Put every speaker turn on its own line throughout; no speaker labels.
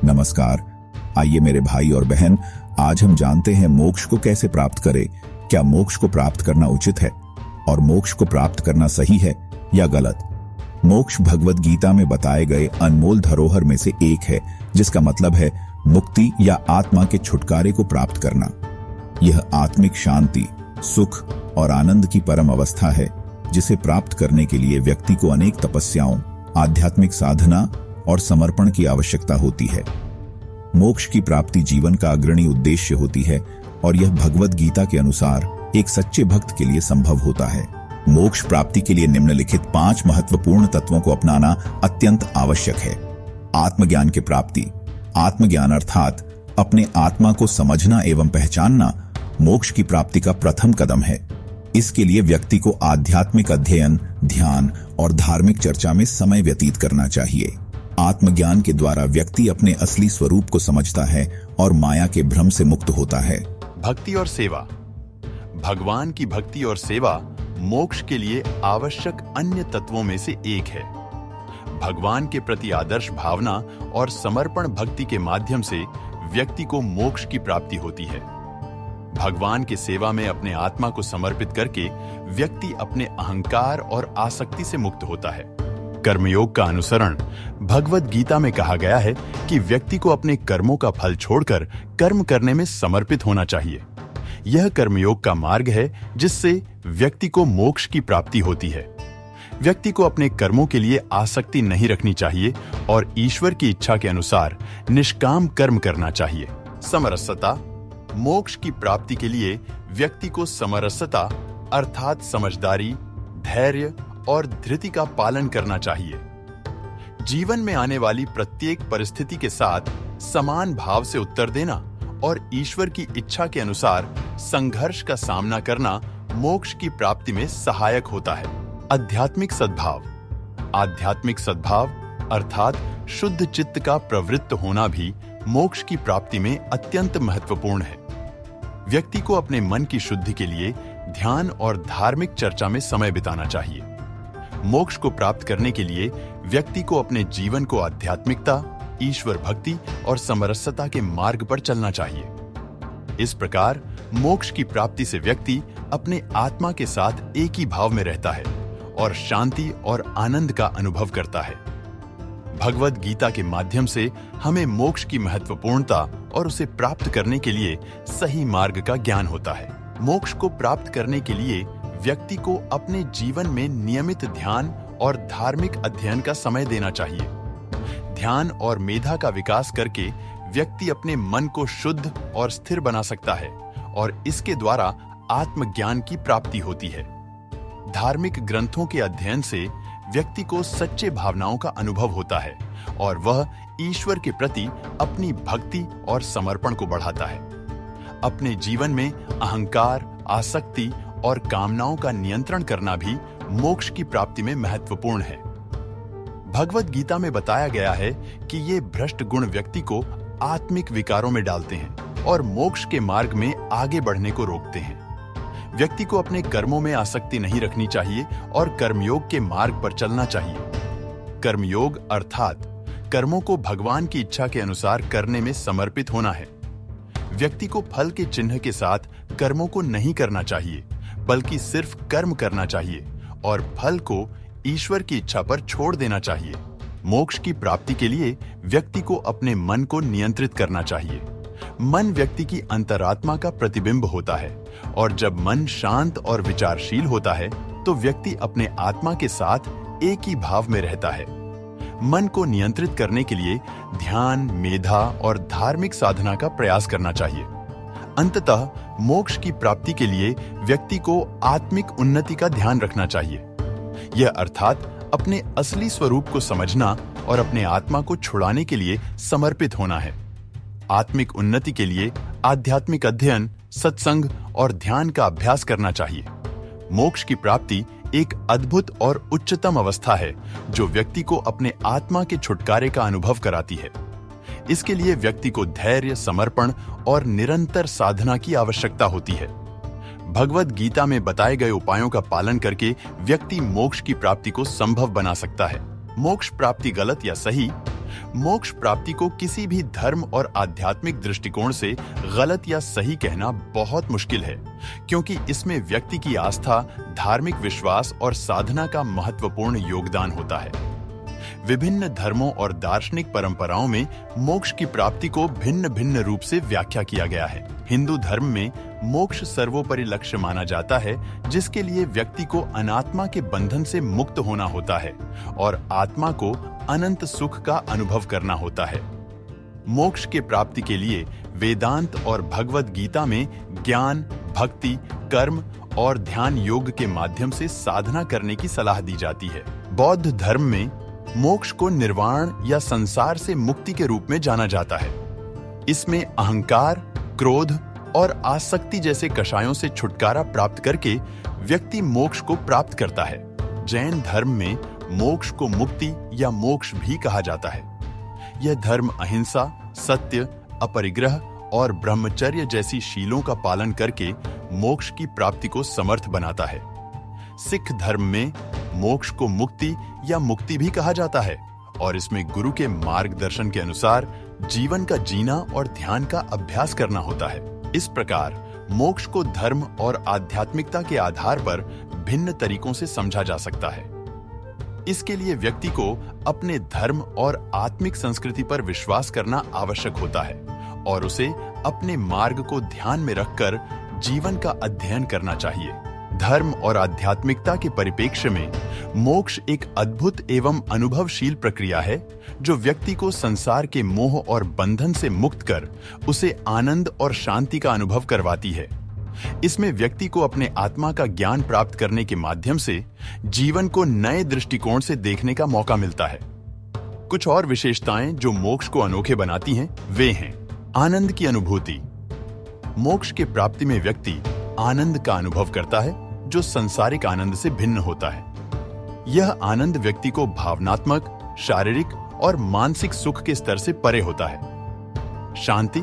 नमस्कार। आइए मेरे भाई और बहन, आज हम जानते हैं मोक्ष को कैसे प्राप्त करें। क्या मोक्ष को प्राप्त करना उचित है और मोक्ष को प्राप्त करना सही है या गलत? मोक्ष भगवद गीता में बताए गए अनमोल धरोहर में से एक है, जिसका मतलब है मुक्ति या आत्मा के छुटकारे को प्राप्त करना। यह आत्मिक शांति, सुख और आनंद की परम अवस्था है, जिसे प्राप्त करने के लिए व्यक्ति को अनेक तपस्याओं, आध्यात्मिक साधना और समर्पण की आवश्यकता होती है। मोक्ष की प्राप्ति जीवन का अग्रणी उद्देश्य होती है और यह भगवद गीता के अनुसार एक सच्चे भक्त के लिए संभव होता है। मोक्ष प्राप्ति के लिए निम्नलिखित 5 महत्वपूर्ण तत्वों को अपनाना अत्यंत आवश्यक है। आत्मज्ञान की प्राप्ति। आत्मज्ञान अर्थात अपने आत्मा को समझना एवं पहचानना मोक्ष की प्राप्ति का प्रथम कदम है। इसके लिए व्यक्ति को आध्यात्मिक अध्ययन, ध्यान और धार्मिक चर्चा में समय व्यतीत करना चाहिए। आत्मज्ञान के द्वारा व्यक्ति अपने असली स्वरूप को समझता है और माया के भ्रम से मुक्त होता है।
भक्ति और सेवा। भगवान की भक्ति और सेवा मोक्ष के लिए आवश्यक अन्य तत्वों में से एक है। भगवान के प्रति आदर्श भावना और समर्पण भक्ति के माध्यम से व्यक्ति को मोक्ष की प्राप्ति होती है। भगवान की सेवा में अपने आत्मा को समर्पित करके व्यक्ति अपने अहंकार और आसक्ति से मुक्त होता है। कर्मयोग का अनुसरण। भगवद गीता में कहा गया है कि व्यक्ति को अपने कर्मों का फल छोड़कर कर्म करने में समर्पित होना चाहिए। यह कर्मयोग का मार्ग है जिससे व्यक्ति को मोक्ष की प्राप्ति होती है। व्यक्ति को अपने कर्मों के लिए आसक्ति नहीं रखनी चाहिए और ईश्वर की इच्छा के अनुसार निष्काम कर्म करना चाहिए। समरसता। मोक्ष की प्राप्ति के लिए व्यक्ति को समरसता अर्थात समझदारी, धैर्य और धृति का पालन करना चाहिए। जीवन में आने वाली प्रत्येक परिस्थिति के साथ समान भाव से उत्तर देना और ईश्वर की इच्छा के अनुसार संघर्ष का सामना करना मोक्ष की प्राप्ति में सहायक होता है। आध्यात्मिक सद्भाव। आध्यात्मिक सद्भाव अर्थात शुद्ध चित्त का प्रवृत्त होना भी मोक्ष की प्राप्ति में अत्यंत महत्वपूर्ण है। व्यक्ति को अपने मन की शुद्धि के लिए ध्यान और धार्मिक चर्चा में समय बिताना चाहिए। मोक्ष को प्राप्त करने के लिए व्यक्ति को अपने जीवन को आध्यात्मिकता, ईश्वर भक्ति और समरसता के मार्ग पर चलना चाहिए। इस प्रकार मोक्ष की प्राप्ति से व्यक्ति अपने आत्मा के साथ एक ही भाव में रहता है और शांति और आनंद का अनुभव करता है। भगवद गीता के माध्यम से हमें मोक्ष की महत्वपूर्णता और उसे प्राप्त करने के लिए सही मार्ग का ज्ञान होता है। मोक्ष को प्राप्त करने के लिए व्यक्ति को अपने जीवन में नियमित ध्यान और धार्मिक अध्ययन का समय देना चाहिए। ध्यान और मेधा का विकास करके व्यक्ति अपने मन को शुद्ध और स्थिर बना सकता है और इसके द्वारा आत्मज्ञान की प्राप्ति होती है। धार्मिक ग्रंथों के अध्ययन से व्यक्ति को सच्चे भावनाओं का अनुभव होता है और वह ईश्वर के प्रति अपनी भक्ति और समर्पण को बढ़ाता है। अपने जीवन में अहंकार, आसक्ति और कामनाओं का नियंत्रण करना भी मोक्ष की प्राप्ति में महत्वपूर्ण है। भगवद गीता में बताया गया है कि ये भ्रष्ट गुण व्यक्ति को आत्मिक विकारों में डालते हैं और मोक्ष के मार्ग में आगे बढ़ने को रोकते हैं। व्यक्ति को अपने कर्मों में आसक्ति नहीं रखनी चाहिए और कर्मयोग के मार्ग पर चलना चाहिए। कर्मयोग अर्थात कर्मों को भगवान की इच्छा के अनुसार करने में समर्पित होना है। व्यक्ति को फल के चिन्ह के साथ कर्मों को नहीं करना चाहिए, बल्कि सिर्फ कर्म करना चाहिए और फल को ईश्वर की इच्छा पर छोड़ देना चाहिए। मोक्ष की प्राप्ति के लिए व्यक्ति को अपने मन को नियंत्रित करना चाहिए। मन व्यक्ति की अंतरात्मा का प्रतिबिंब होता है और जब मन शांत और विचारशील होता है तो व्यक्ति अपने आत्मा के साथ एक ही भाव में रहता है। मन को नियंत्रित करने के लिए ध्यान, मेधा और धार्मिक साधना का प्रयास करना चाहिए। अंततः मोक्ष की प्राप्ति के लिए व्यक्ति को आत्मिक उन्नति का ध्यान रखना चाहिए। यह अर्थात अपने असली स्वरूप को समझना और अपने आत्मा को छुड़ाने के लिए समर्पित होना है। आत्मिक उन्नति के लिए आध्यात्मिक अध्ययन, सत्संग और ध्यान का अभ्यास करना चाहिए। मोक्ष की प्राप्ति एक अद्भुत और उच्चतम अवस्था है जो व्यक्ति को अपने आत्मा के छुटकारे का अनुभव कराती है। इसके लिए व्यक्ति को धैर्य, समर्पण और निरंतर साधना की आवश्यकता होती है। भगवद गीता में बताए गए उपायों का पालन करके व्यक्ति मोक्ष की प्राप्ति को संभव बना सकता है। मोक्ष प्राप्ति गलत या सही, मोक्ष प्राप्ति को किसी भी धर्म और आध्यात्मिक दृष्टिकोण से गलत या सही कहना बहुत मुश्किल है, क्योंकि इसमें व्यक्ति की आस्था, धार्मिक विश्वास और साधना का महत्वपूर्ण योगदान होता है। विभिन्न धर्मों और दार्शनिक परंपराओं में मोक्ष की प्राप्ति को भिन्न भिन्न रूप से व्याख्या किया गया है। हिंदू धर्म में मोक्ष सर्वोपरि लक्ष्य माना जाता है, जिसके लिए व्यक्ति को अनात्मा के बंधन से मुक्त होना होता है और आत्मा को अनंत सुख का अनुभव करना होता है। मोक्ष के प्राप्ति के लिए वेदांत और भगवद गीता में ज्ञान, भक्ति, कर्म और ध्यान योग के माध्यम से साधना करने की सलाह दी जाती है। बौद्ध धर्म में मोक्ष को निर्वाण या संसार से मुक्ति के रूप में जाना जाता है। इसमें अहंकार, क्रोध और आसक्ति जैसे कषायों से छुटकारा प्राप्त करके व्यक्ति मोक्ष को प्राप्त करता है। जैन धर्म में मोक्ष को मुक्ति या मोक्ष भी कहा जाता है। यह धर्म अहिंसा, सत्य, अपरिग्रह और ब्रह्मचर्य जैसी शीलों का पालन करके मोक्ष की प्राप्ति को समर्थ बनाता है। सिख धर्म में मोक्ष को मुक्ति या मुक्ति भी कहा जाता है और इसमें गुरु के मार्गदर्शन के अनुसार जीवन का जीना और ध्यान का अभ्यास करना होता है। इस प्रकार मोक्ष को धर्म और आध्यात्मिकता के आधार पर भिन्न तरीकों से समझा जा सकता है। इसके लिए व्यक्ति को अपने धर्म और आत्मिक संस्कृति पर विश्वास करना आवश्यक होता है और उसे अपने मार्ग को ध्यान में रखकर जीवन का अध्ययन करना चाहिए। धर्म और आध्यात्मिकता के परिप्रेक्ष्य में मोक्ष एक अद्भुत एवं अनुभवशील प्रक्रिया है, जो व्यक्ति को संसार के मोह और बंधन से मुक्त कर उसे आनंद और शांति का अनुभव करवाती है। इसमें व्यक्ति को अपने आत्मा का ज्ञान प्राप्त करने के माध्यम से जीवन को नए दृष्टिकोण से देखने का मौका मिलता है। कुछ और विशेषताएं जो मोक्ष को अनोखे बनाती हैं, वे हैं आनंद की अनुभूति। मोक्ष के प्राप्ति में व्यक्ति आनंद का अनुभव करता है, जो संसारिक आनंद से भिन्न होता है। यह आनंद व्यक्ति को भावनात्मक, शारीरिक और मानसिक सुख के स्तर से परे होता है। शांति,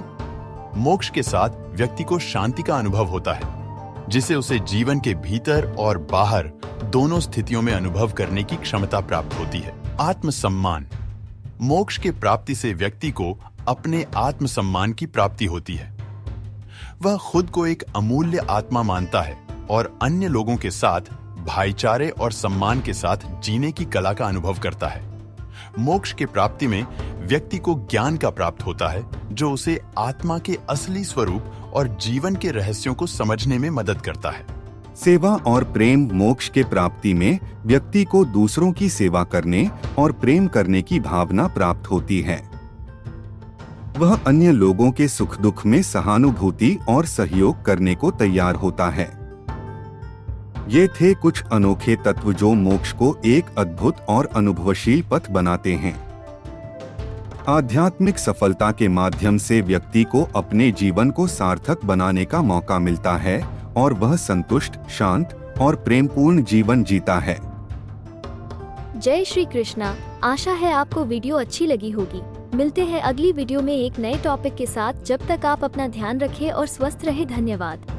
मोक्ष के साथ व्यक्ति को शांति का अनुभव होता है, जिसे उसे जीवन के भीतर और बाहर दोनों स्थितियों में अनुभव करने की क्षमता प्राप्त होती है। आत्मसम्मान, मोक्ष के प्राप्ति से व्यक्ति को अपने आत्मसम्मान की प्राप्ति होती है। वह खुद को एक अमूल्य आत्मा मानता है और अन्य लोगों के साथ भाईचारे और सम्मान के साथ जीने की कला का अनुभव करता है। मोक्ष के प्राप्ति में व्यक्ति को ज्ञान का प्राप्त होता है, जो उसे आत्मा के असली स्वरूप और जीवन के रहस्यों को समझने में मदद करता है।
सेवा और प्रेम, मोक्ष के प्राप्ति में व्यक्ति को दूसरों की सेवा करने और प्रेम करने की भावना प्राप्त होती है। वह अन्य लोगों के सुख दुख में सहानुभूति और सहयोग करने को तैयार होता है। ये थे कुछ अनोखे तत्व जो मोक्ष को एक अद्भुत और अनुभवशील पथ बनाते हैं। आध्यात्मिक सफलता के माध्यम से व्यक्ति को अपने जीवन को सार्थक बनाने का मौका मिलता है और वह संतुष्ट, शांत और प्रेमपूर्ण जीवन जीता है।
जय श्री कृष्णा। आशा है आपको वीडियो अच्छी लगी होगी। मिलते हैं अगली वीडियो में एक नए टॉपिक के साथ। जब तक आप अपना ध्यान रखें और स्वस्थ रहे। धन्यवाद।